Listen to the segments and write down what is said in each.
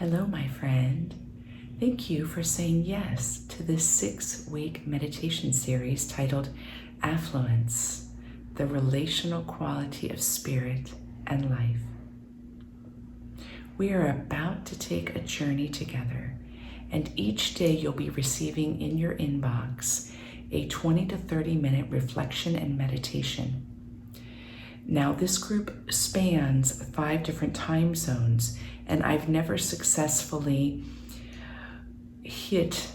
Hello, my friend. Thank you for saying yes to this 6-week meditation series titled Affluence, the relational quality of spirit and life. We are about to take a journey together, and each day you'll be receiving in your inbox a 20 to 30 minute reflection and meditation. Now, this group spans 5 different time zones, and I've never successfully hit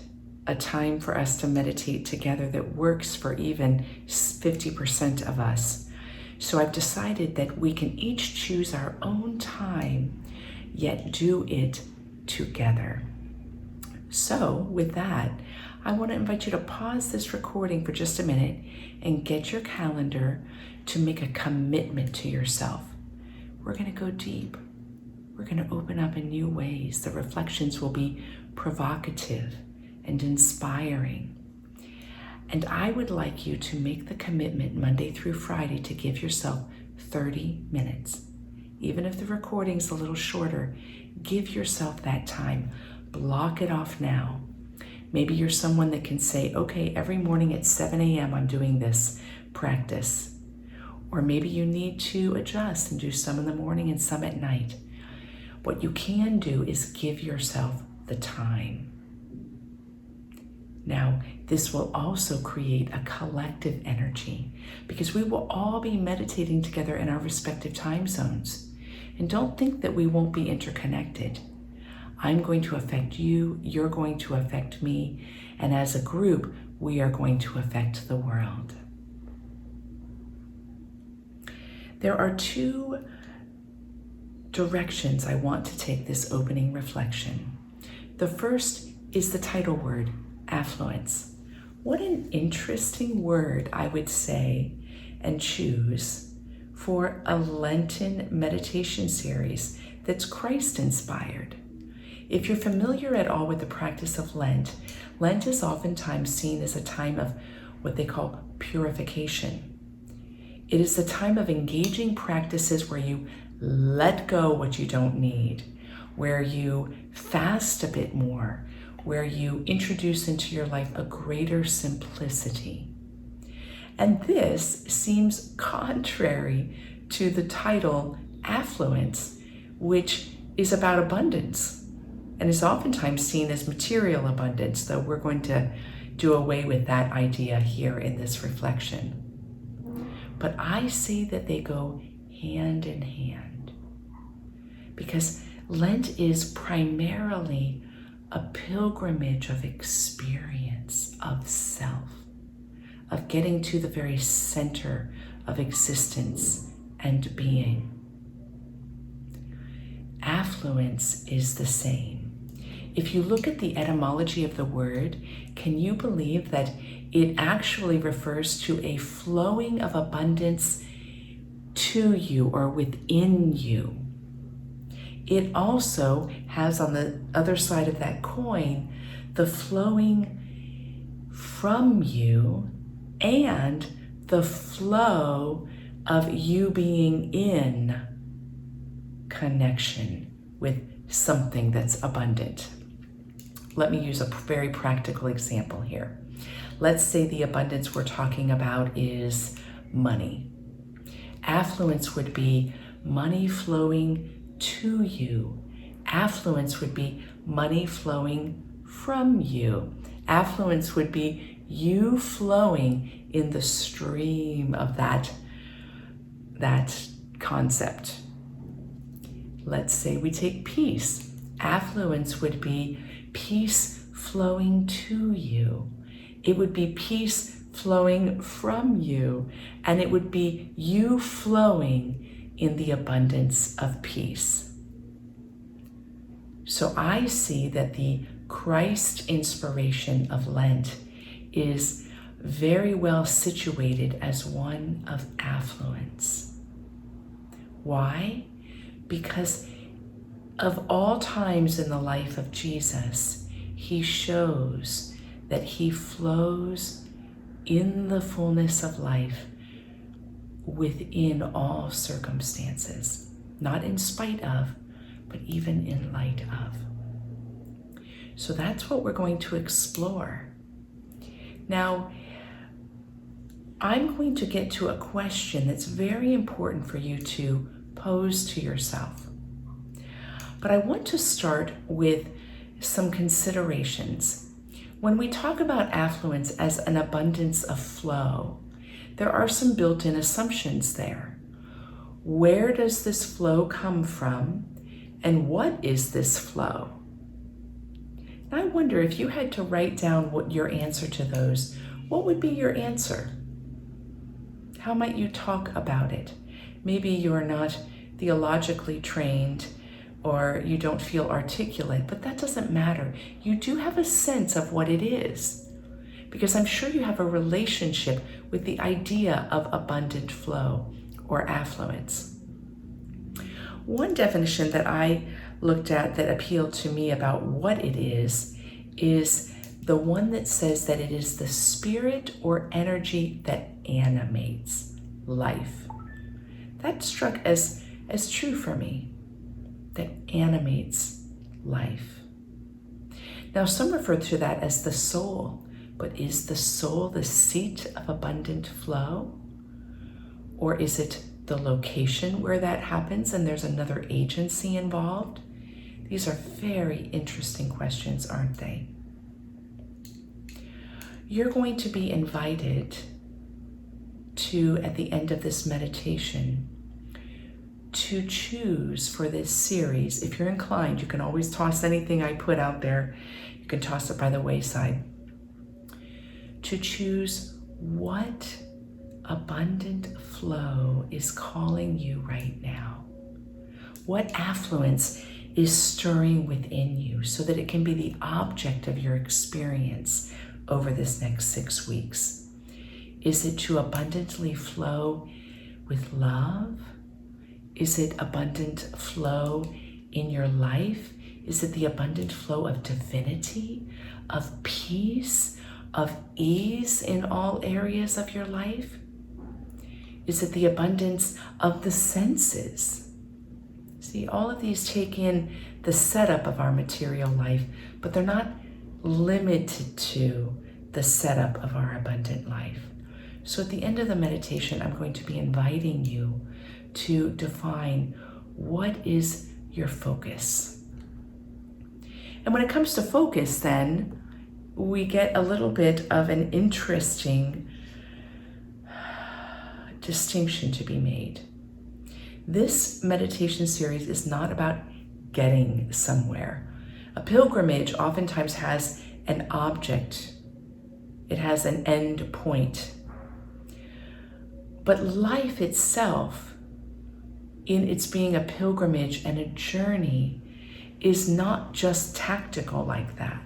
a time for us to meditate together that works for even 50% of us. So I've decided that we can each choose our own time, yet do it together. So with that, I want to invite you to pause this recording for just a minute and get your calendar to make a commitment to yourself. We're going to go deep. We're going to open up in new ways. The reflections will be provocative and inspiring. And I would like you to make the commitment Monday through Friday to give yourself 30 minutes. Even if the recording's a little shorter, give yourself that time. Block it off now. Maybe you're someone that can say, okay, every morning at 7 a.m. I'm doing this practice. Or maybe you need to adjust and do some in the morning and some at night. What you can do is give yourself the time. Now, this will also create a collective energy because we will all be meditating together in our respective time zones. And don't think that we won't be interconnected. I'm going to affect you, you're going to affect me, and as a group, we are going to affect the world. There are 2 directions I want to take this opening reflection. The first is the title word, affluence. What an interesting word, I would say, and choose for a Lenten meditation series that's Christ-inspired. If you're familiar at all with the practice of Lent, Lent is oftentimes seen as a time of what they call purification. It is the time of engaging practices where you let go what you don't need, where you fast a bit more, where you introduce into your life a greater simplicity. And this seems contrary to the title Affluence, which is about abundance and is oftentimes seen as material abundance, though we're going to do away with that idea here in this reflection. But I say that they go hand in hand because Lent is primarily a pilgrimage of experience, of self, of getting to the very center of existence and being. Affluence is the same. If you look at the etymology of the word, can you believe that it actually refers to a flowing of abundance to you or within you? It also has on the other side of that coin the flowing from you and the flow of you being in connection with something that's abundant. Let me use a very practical example here. Let's say the abundance we're talking about is money. Affluence would be money flowing to you. Affluence would be money flowing from you. Affluence would be you flowing in the stream of that concept. Let's say we take peace. Affluence would be peace flowing to you. It would be peace flowing from you, and it would be you flowing in the abundance of peace. So I see that the Christ inspiration of Lent is very well situated as one of affluence. Why? Because of all times in the life of Jesus, he shows that he flows in the fullness of life within all circumstances, not in spite of, but even in light of. So that's what we're going to explore. Now, I'm going to get to a question that's very important for you to pose to yourself. But I want to start with some considerations. When we talk about affluence as an abundance of flow, there are some built-in assumptions there. Where does this flow come from, and what is this flow? And I wonder if you had to write down what your answer to those, what would be your answer? How might you talk about it? Maybe you're not theologically trained or you don't feel articulate, but that doesn't matter. You do have a sense of what it is, because I'm sure you have a relationship with the idea of abundant flow or affluence. One definition that I looked at that appealed to me about what it is the one that says that it is the spirit or energy that animates life. That struck as true for me, that animates life. Now, some refer to that as the soul, but is the soul the seat of abundant flow? Or is it the location where that happens and there's another agency involved? These are very interesting questions, aren't they? You're going to be invited to, at the end of this meditation, to choose for this series. If you're inclined, you can always toss anything I put out there. You can toss it by the wayside. To choose what abundant flow is calling you right now. What affluence is stirring within you so that it can be the object of your experience over this next 6 weeks. Is it to abundantly flow with love? Is it abundant flow in your life? Is it the abundant flow of divinity, of peace, of ease in all areas of your life? Is it the abundance of the senses? See, all of these take in the setup of our material life, but they're not limited to the setup of our abundant life. So at the end of the meditation, I'm going to be inviting you to define what is your focus. And when it comes to focus, then, we get a little bit of an interesting distinction to be made. This meditation series is not about getting somewhere. A pilgrimage oftentimes has an object. It has an end point. But life itself, in its being a pilgrimage and a journey, is not just tactical like that.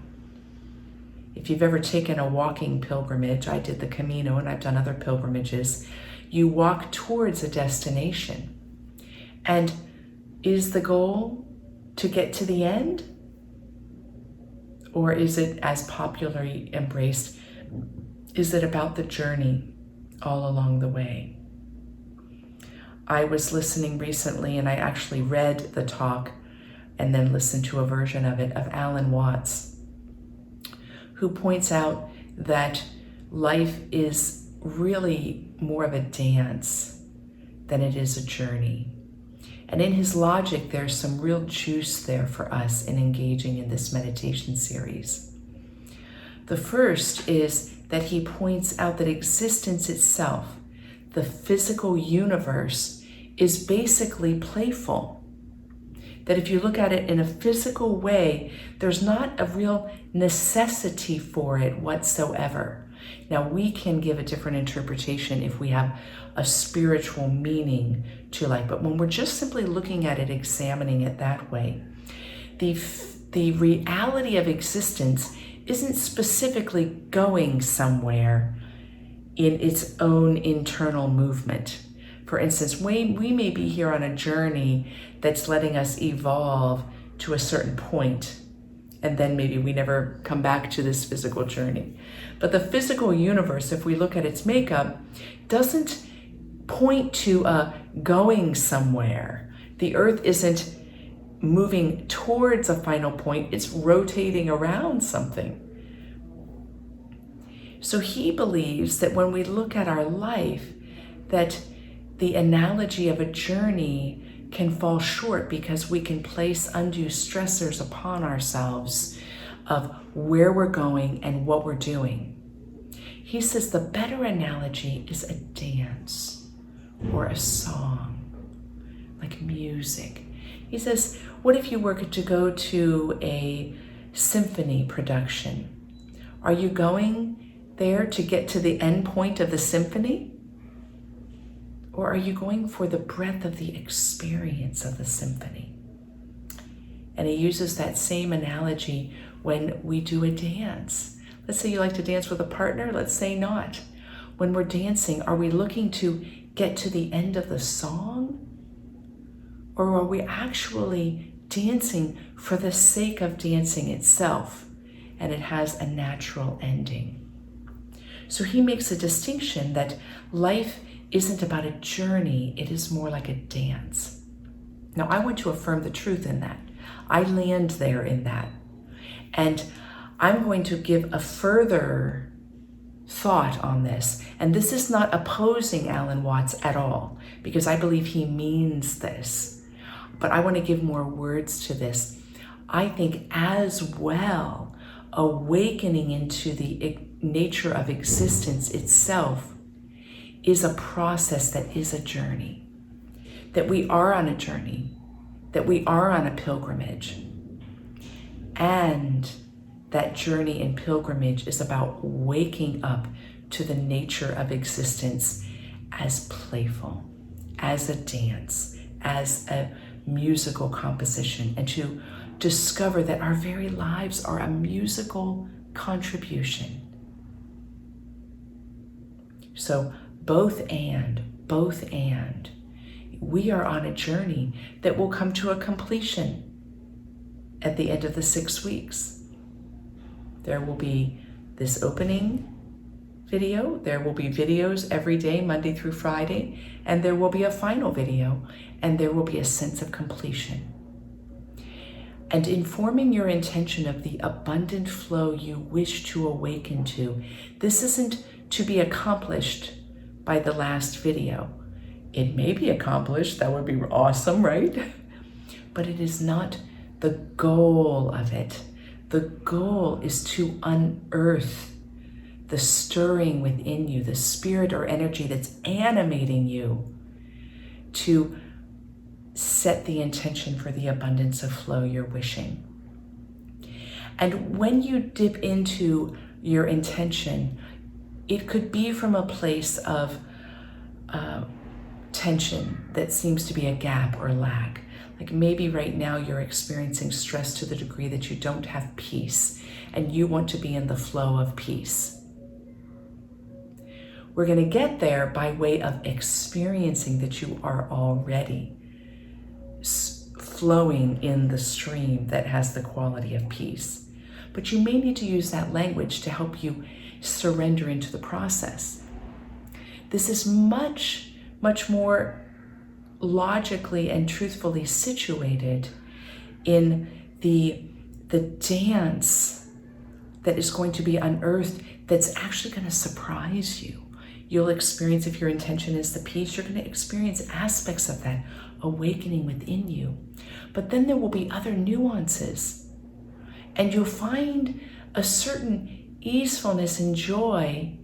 If you've ever taken a walking pilgrimage, I did the Camino and I've done other pilgrimages, you walk towards a destination. And is the goal to get to the end? Or is it, as popularly embraced, is it about the journey all along the way? I was listening recently, and I actually read the talk and then listened to a version of it, of Alan Watts, who points out that life is really more of a dance than it is a journey. And in his logic, there's some real juice there for us in engaging in this meditation series. The first is that he points out that existence itself, the physical universe, is basically playful. That if you look at it in a physical way, there's not a real necessity for it whatsoever. Now, we can give a different interpretation if we have a spiritual meaning to life, but when we're just simply looking at it, examining it that way, the reality of existence isn't specifically going somewhere in its own internal movement. For instance, we may be here on a journey that's letting us evolve to a certain point, and then maybe we never come back to this physical journey. But the physical universe, if we look at its makeup, doesn't point to a going somewhere. The earth isn't moving towards a final point, it's rotating around something. So he believes that when we look at our life, that the analogy of a journey can fall short because we can place undue stressors upon ourselves of where we're going and what we're doing. He says the better analogy is a dance or a song, like music. He says, what if you were to go to a symphony production? Are you going there to get to the end point of the symphony? Or are you going for the breadth of the experience of the symphony? And he uses that same analogy when we do a dance. Let's say you like to dance with a partner, let's say not. When we're dancing, are we looking to get to the end of the song? Or are we actually dancing for the sake of dancing itself, and it has a natural ending? So he makes a distinction that life isn't about a journey, it is more like a dance. Now, I want to affirm the truth in that. I land there in that. And I'm going to give a further thought on this. And this is not opposing Alan Watts at all, because I believe he means this. But I want to give more words to this. I think as well, awakening into the nature of existence itself is a process that is a journey, that we are on a journey, that we are on a pilgrimage. And that journey and pilgrimage is about waking up to the nature of existence as playful, as a dance, as a musical composition, and to discover that our very lives are a musical contribution. So both and, we are on a journey that will come to a completion at the end of the 6 weeks. There will be this opening video, there will be videos every day, Monday through Friday, and there will be a final video, and there will be a sense of completion. And informing your intention of the abundant flow you wish to awaken to, this isn't to be accomplished by the last video. It may be accomplished, that would be awesome, right? But it is not the goal of it. The goal is to unearth the stirring within you, the spirit or energy that's animating you to set the intention for the abundance of flow you're wishing. And when you dip into your intention, it could be from a place of tension that seems to be a gap or lack. Like maybe right now you're experiencing stress to the degree that you don't have peace, and you want to be in the flow of peace. We're going to get there by way of experiencing that you are already flowing in the stream that has the quality of peace. But you may need to use that language to help you surrender into the process. This is much more logically and truthfully situated in the dance that is going to be unearthed, that's actually going to surprise you. You'll experience, if your intention is the peace, you're going to experience aspects of that awakening within you. But then there will be other nuances, and you'll find a certain easefulness and joy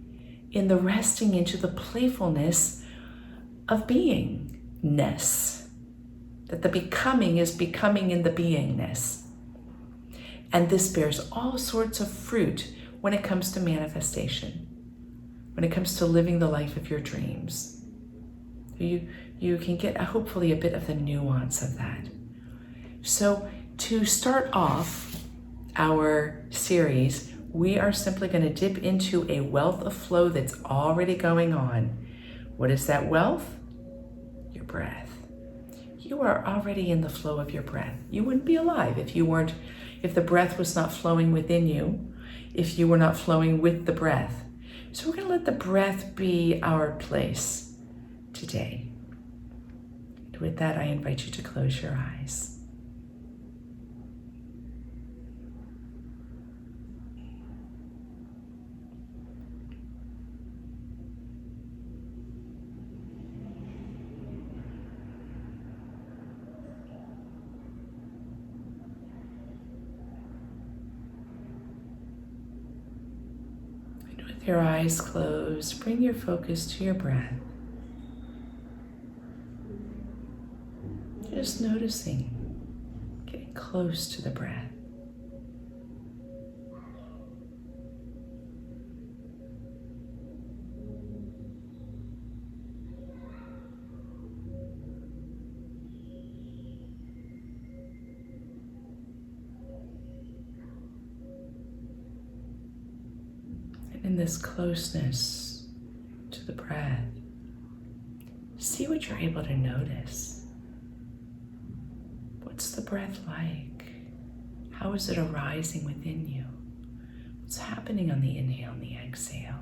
in the resting into the playfulness of beingness, that the becoming is becoming in the beingness. And this bears all sorts of fruit when it comes to manifestation, when it comes to living the life of your dreams. You can get hopefully a bit of the nuance of that. So to start off our series, we are simply going to dip into a wealth of flow that's already going on. What is that wealth? Your breath. You are already in the flow of your breath. You wouldn't be alive if the breath was not flowing within you, if you were not flowing with the breath. So we're going to let the breath be our place today. And with that, I invite you to close your eyes. Your eyes closed, bring your focus to your breath. Just noticing, getting close to the breath. And in this closeness to the breath, see what you're able to notice. What's the breath like? How is it arising within you? What's happening on the inhale and the exhale?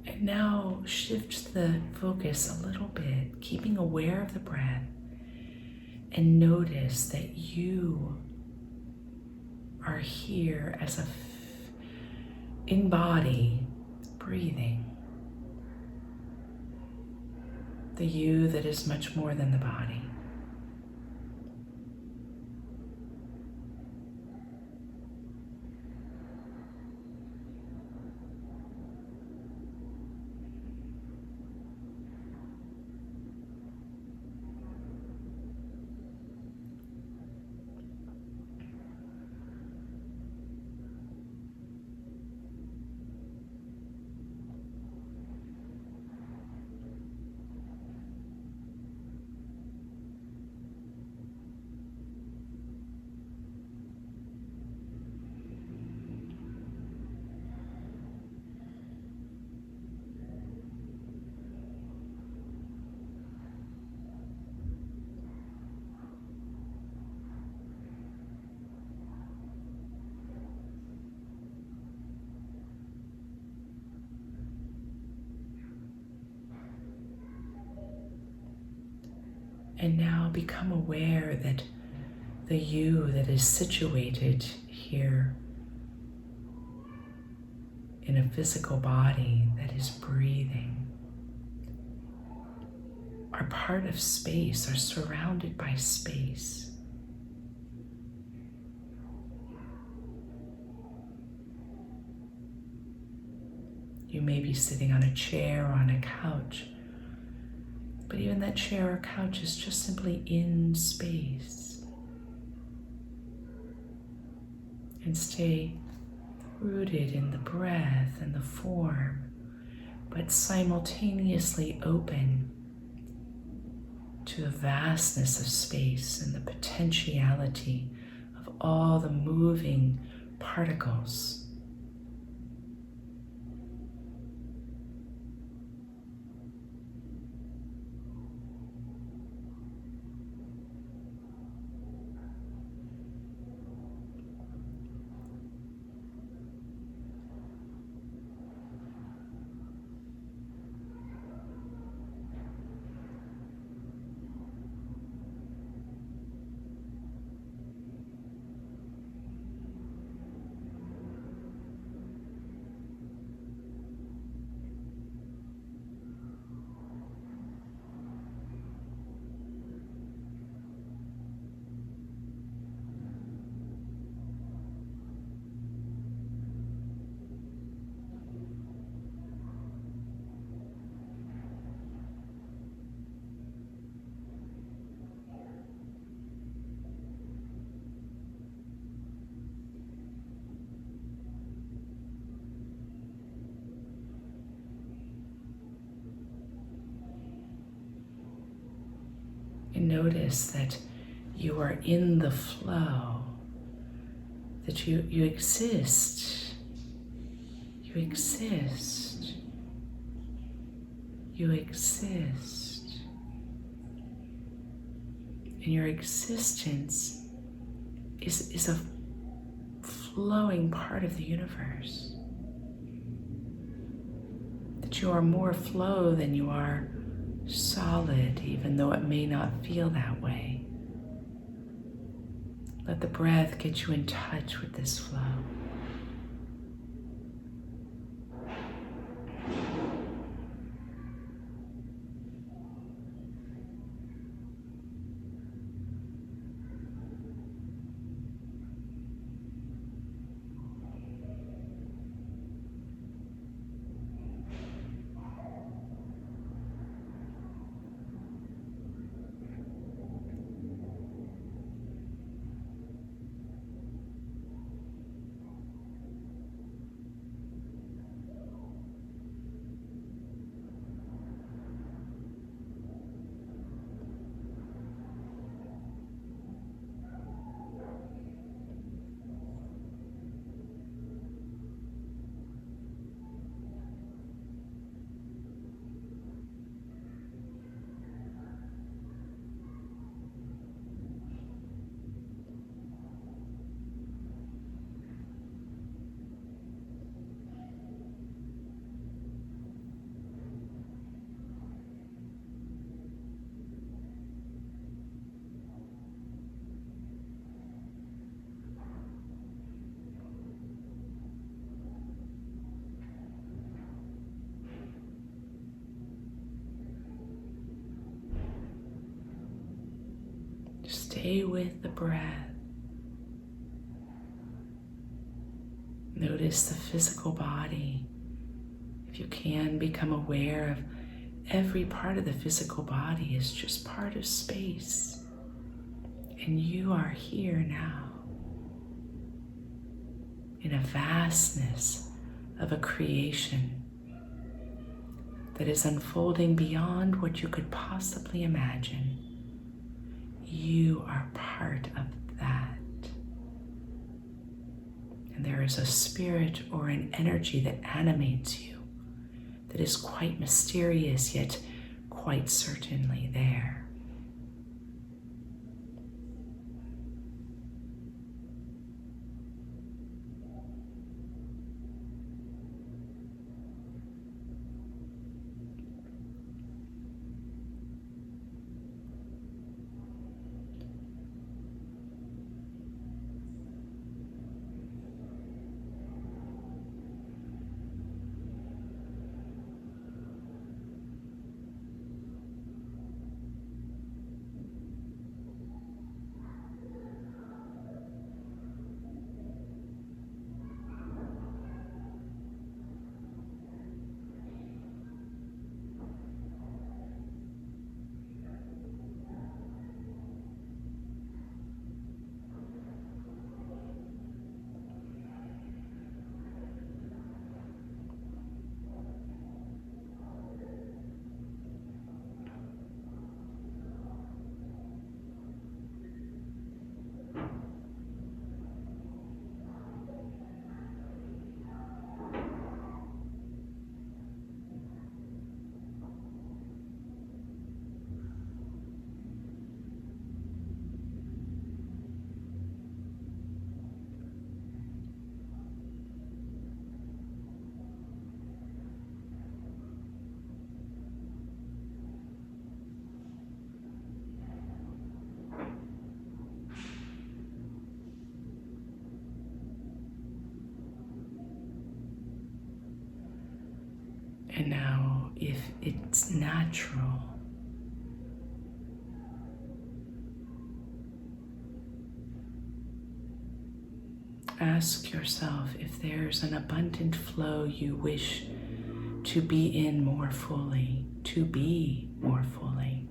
And now shift the focus a little bit, keeping aware of the breath, and notice that you are here as in body, breathing. The you that is much more than the body. And now become aware that the you that is situated here in a physical body that is breathing are part of space, are surrounded by space. You may be sitting on a chair or on a couch, but even that chair or couch is just simply in space. And stay rooted in the breath and the form, but simultaneously open to the vastness of space and the potentiality of all the moving particles. notice that you are in the flow, that you exist. You exist. You exist. And your existence is a flowing part of the universe. That you are more flow than you are solid, even though it may not feel that way. Let the breath get you in touch with this flow. Stay with the breath. Notice the physical body. If you can, become aware of every part of the physical body is just part of space. And you are here now in a vastness of a creation that is unfolding beyond what you could possibly imagine. You are part of that. And there is a spirit or an energy that animates you that is quite mysterious, yet quite certainly there. And now, if it's natural, ask yourself if there's an abundant flow you wish to be in more fully, to be more fully.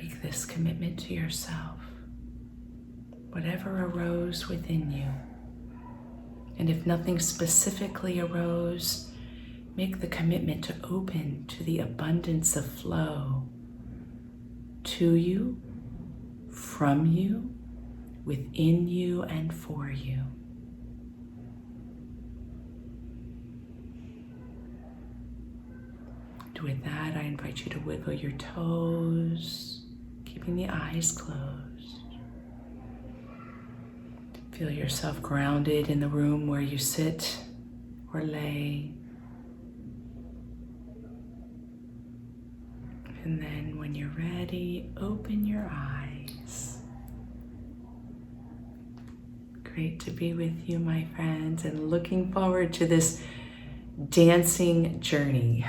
Make this commitment to yourself. Whatever arose within you. And if nothing specifically arose, make the commitment to open to the abundance of flow to you, from you, within you, and for you. And with that, I invite you to wiggle your toes, keeping the eyes closed. Feel yourself grounded in the room where you sit or lay. And then when you're ready, open your eyes. Great to be with you, my friends, and looking forward to this dancing journey.